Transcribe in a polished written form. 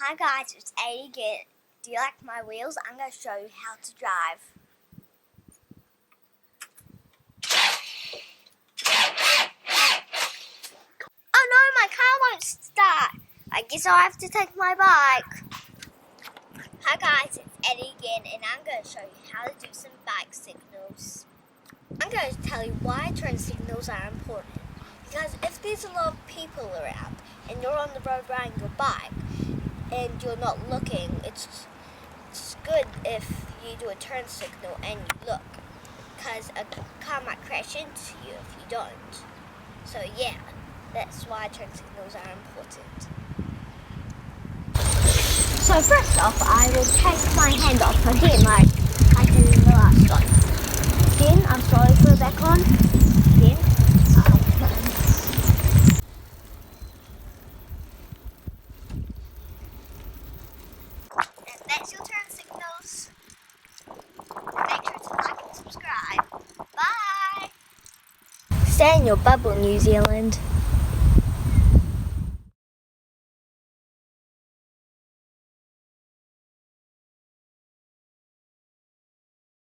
Hi guys, it's Addy again. Do you like my wheels? I'm going to show you how to drive. Oh no, my car won't start. I guess I'll have to take my bike. Hi guys, it's Addy again, and I'm going to show you how to do some bike signals. I'm going to tell you why turn signals are important. Because if there's a lot of people around and you're on the road riding your bike and you're not looking, it's good if you do a turn signal and you look, because a car might crash into you if you don't. So yeah, that's why turn signals are important. So first off, I will take my hand off again like I did in the last one. Then I'll slowly put it back on. Then I'll turn. And that's your turn signals. Make sure to like and subscribe. Bye! Stay in your bubble, New Zealand.